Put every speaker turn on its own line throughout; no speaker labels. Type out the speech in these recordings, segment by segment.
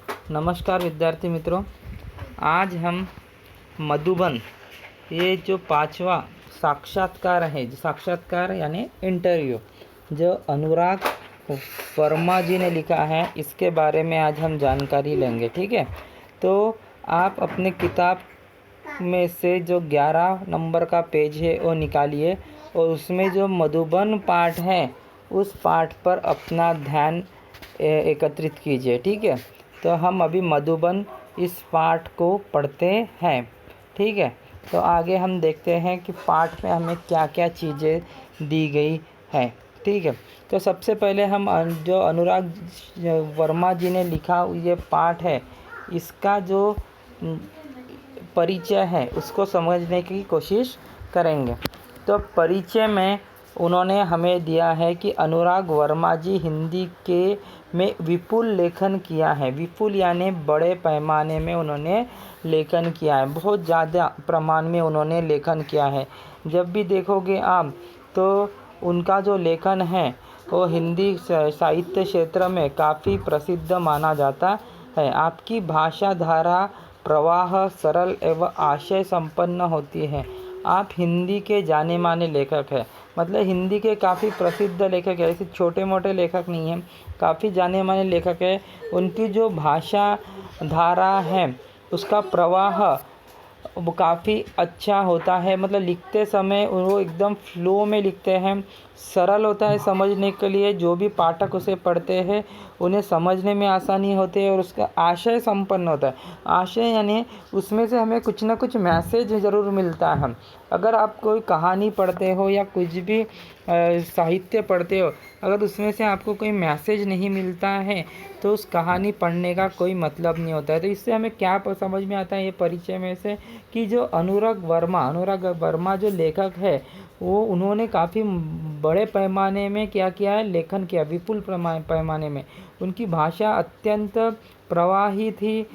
नमस्कार विद्यार्थी मित्रों, आज हम मधुबन ये जो पांचवा साक्षात्कार है, जो साक्षात्कार यानी इंटरव्यू जो अनुराग वर्मा जी ने लिखा है, इसके बारे में आज हम जानकारी लेंगे। ठीक है, तो आप अपने किताब में से जो 11 नंबर का पेज है वो निकालिए और उसमें जो मधुबन पाठ है उस पाठ पर अपना ध्यान एकत्रित कीजिए। ठीक है, तो हम अभी मधुबन इस पाठ को पढ़ते हैं। ठीक है, तो आगे हम देखते हैं कि पाठ में हमें क्या क्या चीज़ें दी गई है। ठीक है, तो सबसे पहले हम जो अनुराग वर्मा जी ने लिखा ये पाठ है, इसका जो परिचय है उसको समझने की कोशिश करेंगे। तो परिचय में उन्होंने हमें दिया है कि अनुराग वर्मा जी हिंदी के में विपुल लेखन किया है। विपुल यानी बड़े पैमाने में उन्होंने लेखन किया है, बहुत ज़्यादा प्रमाण में उन्होंने लेखन किया है। जब भी देखोगे आप तो उनका जो लेखन है वो हिंदी साहित्य क्षेत्र में काफ़ी प्रसिद्ध माना जाता है। आपकी भाषा धारा प्रवाह सरल एवं आशय संपन्न होती है। आप हिंदी के जाने माने लेखक हैं, मतलब हिंदी के काफ़ी प्रसिद्ध लेखक है, ऐसे छोटे मोटे लेखक नहीं हैं, काफ़ी जाने माने लेखक है। उनकी जो भाषा धारा है उसका प्रवाह वो काफ़ी अच्छा होता है, मतलब लिखते समय वो एकदम फ्लो में लिखते हैं, सरल होता है समझने के लिए। जो भी पाठक उसे पढ़ते हैं उन्हें समझने में आसानी होती है और उसका आशय संपन्न होता है। आशय यानी उसमें से हमें कुछ ना कुछ मैसेज ज़रूर मिलता है। अगर आप कोई कहानी पढ़ते हो या कुछ भी साहित्य पढ़ते हो, अगर उसमें से आपको कोई मैसेज नहीं मिलता है तो उस कहानी पढ़ने का कोई मतलब नहीं होता है। तो इससे हमें क्या समझ में आता है ये परिचय में से कि जो अनुराग वर्मा जो लेखक है वो उन्होंने काफ़ी बड़े पैमाने में क्या किया है, लेखन किया, विपुल पैमाने में। उनकी भाषा अत्यंत प्रवाही थी,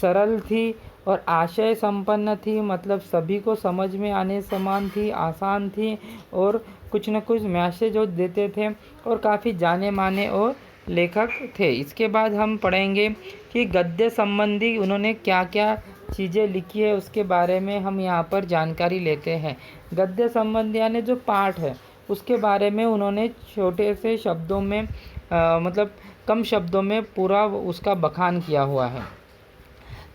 सरल थी और आशय संपन्न थी, मतलब सभी को समझ में आने समान थी, आसान थी और कुछ न कुछ मैसेज जो देते थे और काफ़ी जाने माने और लेखक थे। इसके बाद हम पढ़ेंगे कि गद्य संबंधी उन्होंने क्या क्या चीज़ें लिखी है, उसके बारे में हम यहाँ पर जानकारी लेते हैं। गद्य संबंधी यानी जो पाठ है उसके बारे में उन्होंने छोटे से शब्दों में मतलब कम शब्दों में पूरा उसका बखान किया हुआ है।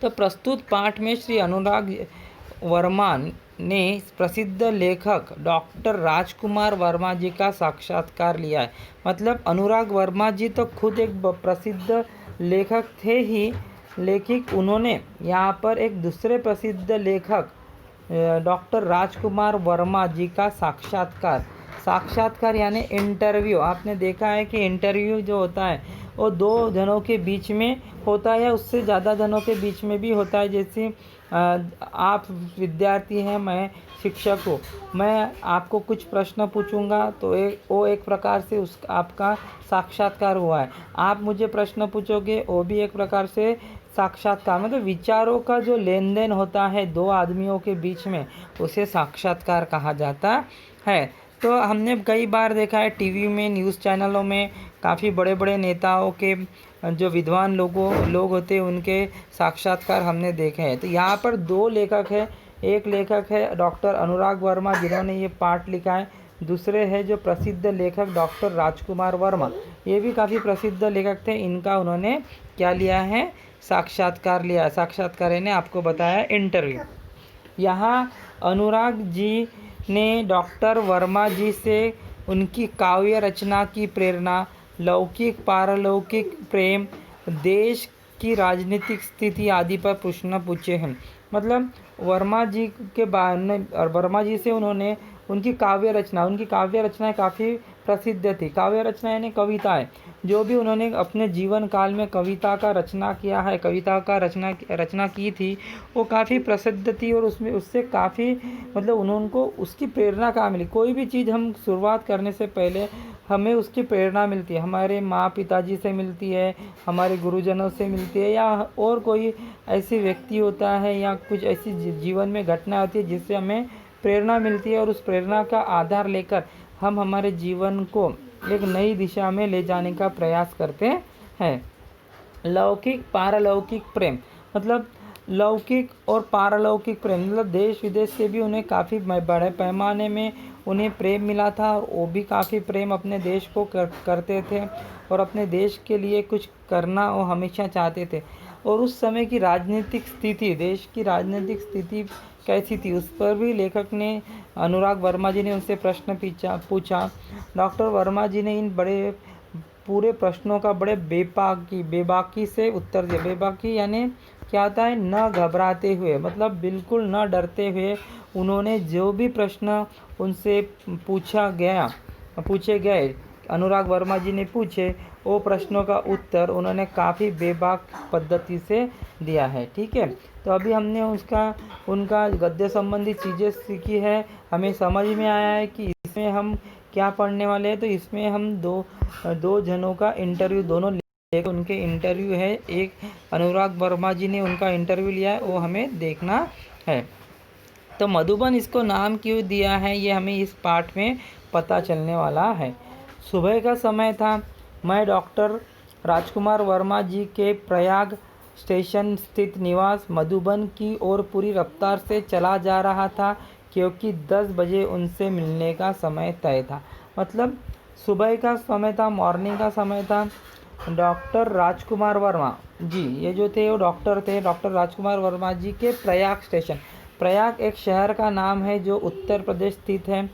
तो प्रस्तुत पाठ में श्री अनुराग वर्मा ने प्रसिद्ध लेखक डॉक्टर राजकुमार वर्मा जी का साक्षात्कार लिया है। मतलब अनुराग वर्मा जी तो खुद एक प्रसिद्ध लेखक थे ही, लेकिन उन्होंने यहाँ पर एक दूसरे प्रसिद्ध लेखक डॉक्टर राजकुमार वर्मा जी का साक्षात्कार यानी इंटरव्यू। आपने देखा है कि इंटरव्यू जो होता है वो दो जनों के बीच में होता है या उससे ज़्यादा जनों के बीच में भी होता है। जैसे आप विद्यार्थी हैं, मैं शिक्षक हूँ, मैं आपको कुछ प्रश्न पूछूंगा तो वो एक प्रकार से उस आपका साक्षात्कार हुआ है। आप मुझे प्रश्न पूछोगे वो भी एक प्रकार से साक्षात्कार, मतलब विचारों का जो लेन देन होता है दो आदमियों के बीच में, उसे साक्षात्कार कहा जाता है। तो हमने कई बार देखा है टीवी में, न्यूज़ चैनलों में, काफ़ी बड़े बड़े नेताओं के जो विद्वान लोग होते हैं उनके साक्षात्कार हमने देखे हैं। तो यहाँ पर दो लेखक हैं, एक लेखक है डॉक्टर अनुराग वर्मा जिन्होंने ये पाठ लिखा है, दूसरे है जो प्रसिद्ध लेखक डॉक्टर राजकुमार वर्मा, ये भी काफ़ी प्रसिद्ध लेखक थे। इनका उन्होंने क्या लिया है, साक्षात्कार लिया। साक्षात्कार ने आपको बताया इंटरव्यू। यहाँ अनुराग जी ने डॉक्टर वर्मा जी से उनकी काव्य रचना की प्रेरणा, लौकिक पारलौकिक प्रेम, देश की राजनीतिक स्थिति आदि पर प्रश्न पूछे हैं। मतलब वर्मा जी के बारे में और वर्मा जी से उन्होंने उनकी काव्य रचनाएं काफ़ी प्रसिद्ध थी। काव्य रचना यानी कविताएं, जो भी उन्होंने अपने जीवन काल में कविता का रचना किया है, कविता का रचना की थी, वो काफ़ी प्रसिद्ध थी और उससे काफ़ी मतलब उनको उसकी प्रेरणा कहाँ मिली। कोई भी चीज़ हम शुरुआत करने से पहले हमें उसकी प्रेरणा मिलती है, हमारे माँ पिताजी से मिलती है, हमारे गुरुजनों से मिलती है, या और कोई ऐसी व्यक्ति होता है या कुछ ऐसी जीवन में घटना होती है जिससे हमें प्रेरणा मिलती है और उस प्रेरणा का आधार लेकर हम हमारे जीवन को एक नई दिशा में ले जाने का प्रयास करते हैं। लौकिक पारलौकिक प्रेम, मतलब लौकिक और पारलौकिक प्रेम, मतलब देश विदेश से भी उन्हें काफ़ी बड़े पैमाने में उन्हें प्रेम मिला था और वो भी काफ़ी प्रेम अपने देश को करते थे और अपने देश के लिए कुछ करना वो हमेशा चाहते थे। और उस समय की राजनीतिक स्थिति, देश की राजनीतिक स्थिति कैसी थी, उस पर भी लेखक ने, अनुराग वर्मा जी ने उनसे प्रश्न पूछा। डॉक्टर वर्मा जी ने इन बड़े पूरे प्रश्नों का बड़े बेबाकी से उत्तर दिया। बेबाकी यानी क्या होता है, न घबराते हुए, मतलब बिल्कुल न डरते हुए उन्होंने जो भी प्रश्न उनसे पूछे गए, अनुराग वर्मा जी ने पूछे, वो प्रश्नों का उत्तर उन्होंने काफ़ी बेबाक पद्धति से दिया है। ठीक है, तो अभी हमने उनका गद्य संबंधी चीज़ें सीखी है, हमें समझ में आया है कि इसमें हम क्या पढ़ने वाले हैं। तो इसमें हम दो जनों का इंटरव्यू, दोनों लेखक उनके इंटरव्यू है, एक अनुराग वर्मा जी ने उनका इंटरव्यू लिया है, वो हमें देखना है। तो मधुबन इसको नाम क्यों दिया है, ये हमें इस पाठ में पता चलने वाला है। सुबह का समय था, मैं डॉक्टर राजकुमार वर्मा जी के प्रयाग स्टेशन स्थित निवास मधुबन की ओर पूरी रफ्तार से चला जा रहा था, क्योंकि 10 बजे उनसे मिलने का समय तय था। मतलब सुबह का समय था, मॉर्निंग का समय था। डॉक्टर राजकुमार वर्मा जी, ये जो थे वो डॉक्टर थे, डॉक्टर राजकुमार वर्मा जी के प्रयाग स्टेशन, प्रयाग एक शहर का नाम है जो उत्तर प्रदेश स्थित है।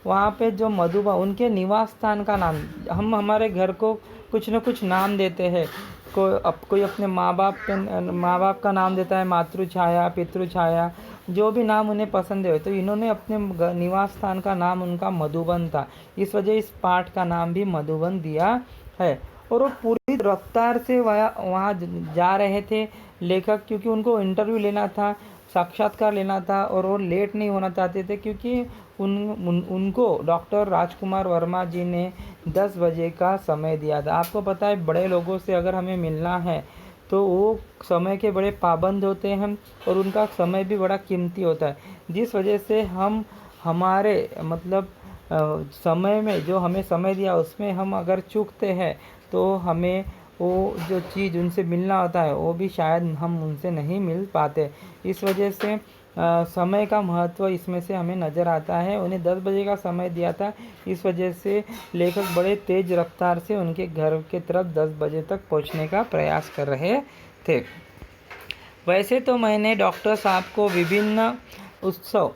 वहाँ पे जो मधुबन, उनके निवास स्थान का नाम, हम हमारे घर को कुछ न कुछ नाम देते हैं, कोई अपने माँ बाप का नाम देता है, मातृ छाया, पितृ छाया, जो भी नाम उन्हें पसंद है। तो इन्होंने अपने निवास स्थान का नाम उनका मधुबन था, इस वजह इस पाठ का नाम भी मधुबन दिया है। और वो पूरी रफ्तार से वहाँ जा रहे थे लेखक, क्योंकि उनको इंटरव्यू लेना था, साक्षात्कार लेना था, और वो लेट नहीं होना चाहते थे, क्योंकि उनको डॉक्टर राजकुमार वर्मा जी ने 10 बजे का समय दिया था। आपको पता है, बड़े लोगों से अगर हमें मिलना है तो वो समय के बड़े पाबंद होते हैं और उनका समय भी बड़ा कीमती होता है, जिस वजह से हम हमारे मतलब समय में जो हमें समय दिया उसमें हम अगर चूकते हैं तो हमें वो जो चीज़ उनसे मिलना होता है वो भी शायद हम उनसे नहीं मिल पाते। इस वजह से समय का महत्व इसमें से हमें नज़र आता है। उन्हें 10 बजे का समय दिया था, इस वजह से लेखक बड़े तेज़ रफ्तार से उनके घर के तरफ 10 बजे तक पहुंचने का प्रयास कर रहे थे। वैसे तो मैंने डॉक्टर साहब को विभिन्न उत्सव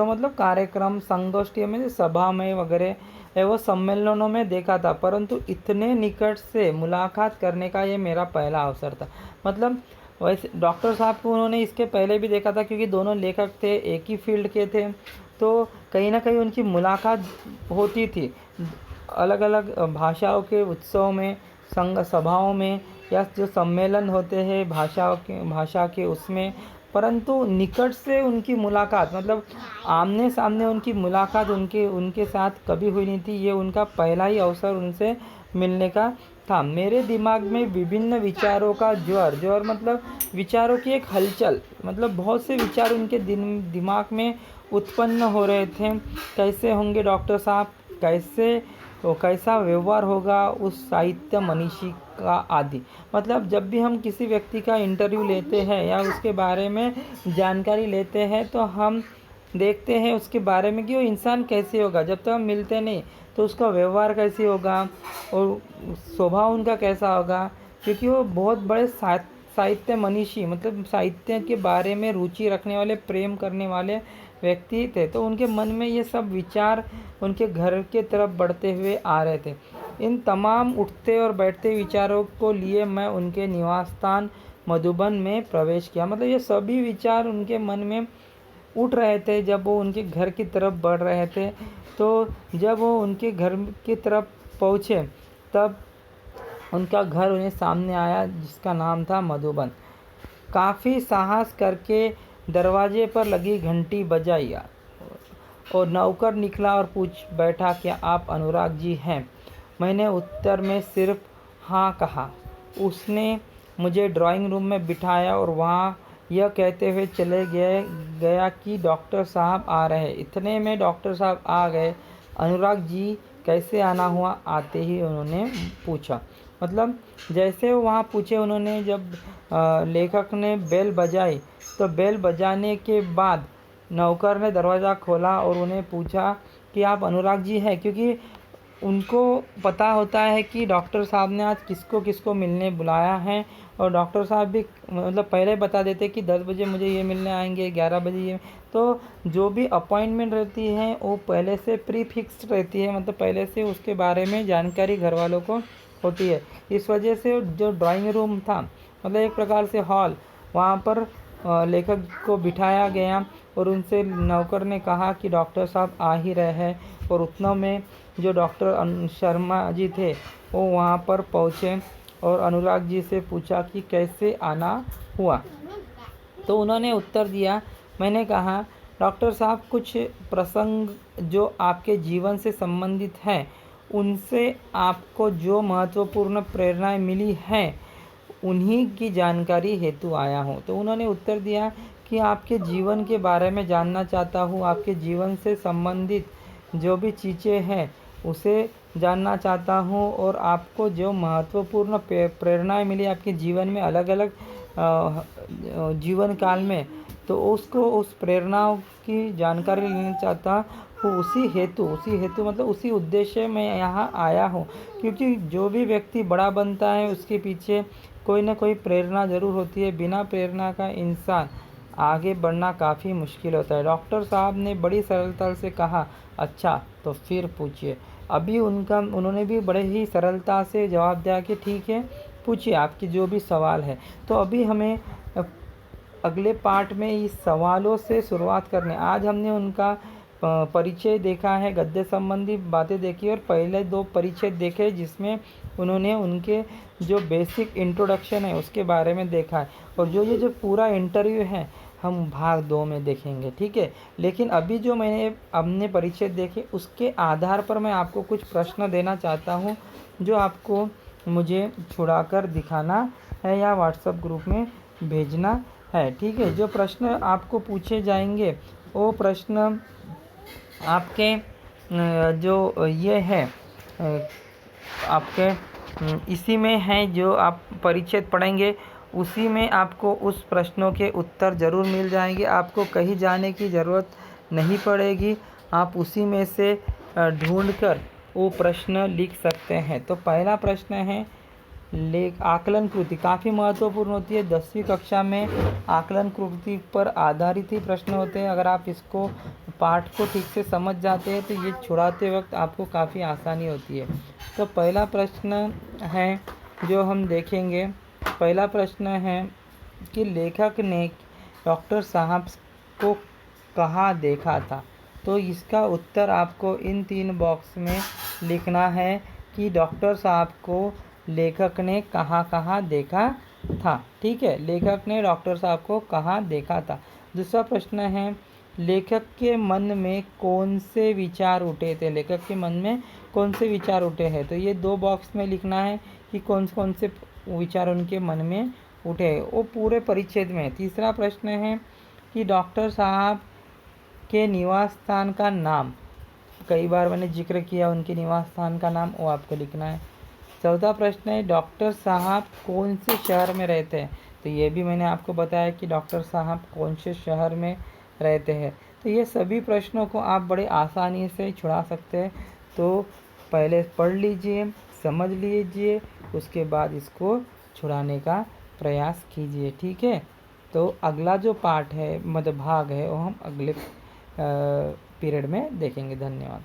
मतलब कार्यक्रम, संगोष्ठी में, सभा में वगैरह एवं सम्मेलनों में देखा था, परंतु इतने निकट से मुलाकात करने का ये मेरा पहला अवसर था। मतलब वैसे डॉक्टर साहब को उन्होंने इसके पहले भी देखा था, क्योंकि दोनों लेखक थे, एक ही फील्ड के थे, तो कहीं ना कहीं उनकी मुलाकात होती थी अलग अलग भाषाओं के उत्सव में, संघ सभाओं में, या जो सम्मेलन होते हैं भाषा के उसमें, परंतु निकट से उनकी मुलाकात, मतलब आमने सामने उनकी मुलाकात उनके साथ कभी हुई नहीं थी। ये उनका पहला ही अवसर उनसे मिलने का था। मेरे दिमाग में विभिन्न विचारों का ज्वर मतलब विचारों की एक हलचल, मतलब बहुत से विचार उनके दिमाग में उत्पन्न हो रहे थे। कैसे होंगे डॉक्टर साहब, कैसा व्यवहार होगा उस साहित्य मनीषी का आदि। मतलब जब भी हम किसी व्यक्ति का इंटरव्यू लेते हैं या उसके बारे में जानकारी लेते हैं तो हम देखते हैं उसके बारे में कि वो इंसान कैसे होगा। जब तक हम मिलते नहीं तो उसका व्यवहार कैसे होगा और स्वभाव उनका कैसा होगा, क्योंकि वो बहुत बड़े साहित्य मनीषी, मतलब साहित्य के बारे में रुचि रखने वाले, प्रेम करने वाले व्यक्ति थे। तो उनके मन में ये सब विचार उनके घर के तरफ बढ़ते हुए आ रहे थे। इन तमाम उठते और बैठते विचारों को लिए मैं उनके निवास स्थान मधुबन में प्रवेश किया। मतलब ये सभी विचार उनके मन में उठ रहे थे जब वो उनके घर की तरफ बढ़ रहे थे। तो जब वो उनके घर की तरफ पहुँचे तब उनका घर उन्हें सामने आया, जिसका नाम था मधुबन। काफ़ी साहस करके दरवाजे पर लगी घंटी बजाई और नौकर निकला और पूछ बैठा, क्या आप अनुराग जी हैं? मैंने उत्तर में सिर्फ हाँ कहा। उसने मुझे ड्राइंग रूम में बिठाया और वहाँ यह कहते हुए चले गया कि डॉक्टर साहब आ रहे हैं। इतने में डॉक्टर साहब आ गए। अनुराग जी कैसे आना हुआ? आते ही उन्होंने पूछा। मतलब जैसे वहाँ पूछे उन्होंने, जब लेखक ने बेल बजाई तो बेल बजाने के बाद नौकर ने दरवाज़ा खोला और उन्हें पूछा कि आप अनुराग जी हैं, क्योंकि उनको पता होता है कि डॉक्टर साहब ने आज किसको किसको मिलने बुलाया है। और डॉक्टर साहब भी मतलब पहले बता देते कि 10 बजे मुझे ये मिलने आएंगे, 11 बजे ये। तो जो भी अपॉइंटमेंट रहती है वो पहले से प्री फिक्स्ड रहती है, मतलब पहले से उसके बारे में जानकारी घर वालों को होती है। इस वजह से जो ड्राइंग रूम था, मतलब एक प्रकार से हॉल, वहाँ पर लेखक को बिठाया गया और उनसे नौकर ने कहा कि डॉक्टर साहब आ ही रहे हैं। और उतना में जो डॉक्टर शर्मा जी थे वो वहाँ पर पहुँचे और अनुराग जी से पूछा कि कैसे आना हुआ। तो उन्होंने उत्तर दिया, मैंने कहा डॉक्टर साहब कुछ प्रसंग जो आपके जीवन से संबंधित हैं, उनसे आपको जो महत्वपूर्ण प्रेरणाएं मिली हैं उन्हीं की जानकारी हेतु आया हूँ। तो उन्होंने उत्तर दिया कि आपके जीवन के बारे में जानना चाहता हूँ, आपके जीवन से संबंधित जो भी चीज़ें हैं उसे जानना चाहता हूँ, और आपको जो महत्वपूर्ण प्रेरणाएं मिली आपके जीवन में अलग अलग जीवन काल में, तो उसको उस प्रेरणाओं की जानकारी लेना चाहता हूँ। उसी हेतु मतलब उसी उद्देश्य में यहाँ आया हूँ, क्योंकि जो भी व्यक्ति बड़ा बनता है उसके पीछे कोई ना कोई प्रेरणा ज़रूर होती है। बिना प्रेरणा का इंसान आगे बढ़ना काफ़ी मुश्किल होता है। डॉक्टर साहब ने बड़ी सरलता से कहा, अच्छा तो फिर पूछिए। अभी उन्होंने भी बड़े ही सरलता से जवाब दिया कि ठीक है, पूछिए आपकी जो भी सवाल है। तो अभी हमें अगले पार्ट में इस सवालों से शुरुआत करने। आज हमने उनका परिचय देखा है, गद्य संबंधी बातें देखी, और पहले 2 परिचय देखे जिसमें उन्होंने उनके जो बेसिक इंट्रोडक्शन है उसके बारे में देखा है। और ये जो पूरा इंटरव्यू है हम भाग 2 में देखेंगे, ठीक है। लेकिन अभी जो हमने परिचय देखे उसके आधार पर मैं आपको कुछ प्रश्न देना चाहता हूँ, जो आपको मुझे छुड़ाकर दिखाना है या व्हाट्सएप ग्रुप में भेजना है, ठीक है। जो प्रश्न आपको पूछे जाएंगे वो प्रश्न आपके जो ये है आपके इसी में है, जो आप परिचय पढ़ेंगे उसी में आपको उस प्रश्नों के उत्तर ज़रूर मिल जाएंगे। आपको कहीं जाने की ज़रूरत नहीं पड़ेगी, आप उसी में से ढूंढकर वो प्रश्न लिख सकते हैं। तो पहला प्रश्न है आकलन कृति, काफ़ी महत्वपूर्ण होती है। 10वीं कक्षा में आकलन कृति पर आधारित ही प्रश्न होते हैं। अगर आप इसको पाठ को ठीक से समझ जाते हैं तो ये छुड़ाते वक्त आपको काफ़ी आसानी होती है। तो पहला प्रश्न है जो हम देखेंगे, पहला प्रश्न है कि लेखक ने डॉक्टर साहब को कहाँ देखा था। तो इसका उत्तर आपको इन 3 बॉक्स में लिखना है कि डॉक्टर साहब को लेखक ने कहाँ कहाँ देखा था, ठीक है। लेखक ने डॉक्टर साहब को कहाँ देखा था। दूसरा प्रश्न है लेखक के मन में कौन से विचार उठे थे। लेखक के मन में कौन से विचार उठे हैं, तो ये 2 बॉक्स में लिखना है कि कौन कौन से विचार उनके मन में उठे, वो पूरे परिच्छेद में। तीसरा प्रश्न है कि डॉक्टर साहब के निवास स्थान का नाम, कई बार मैंने जिक्र किया उनके निवास स्थान का नाम, वो आपको लिखना है। चौथा प्रश्न है डॉक्टर साहब कौन से शहर में रहते हैं। तो ये भी मैंने आपको बताया कि डॉक्टर साहब कौन से शहर में रहते हैं। तो ये सभी प्रश्नों को आप बड़े आसानी से छुड़ा सकते हैं। तो पहले पढ़ लीजिए, समझ लीजिए, उसके बाद इसको छुड़ाने का प्रयास कीजिए, ठीक है। तो अगला जो पार्ट है, मतलब भाग है, वो हम अगले पीरियड में देखेंगे। धन्यवाद।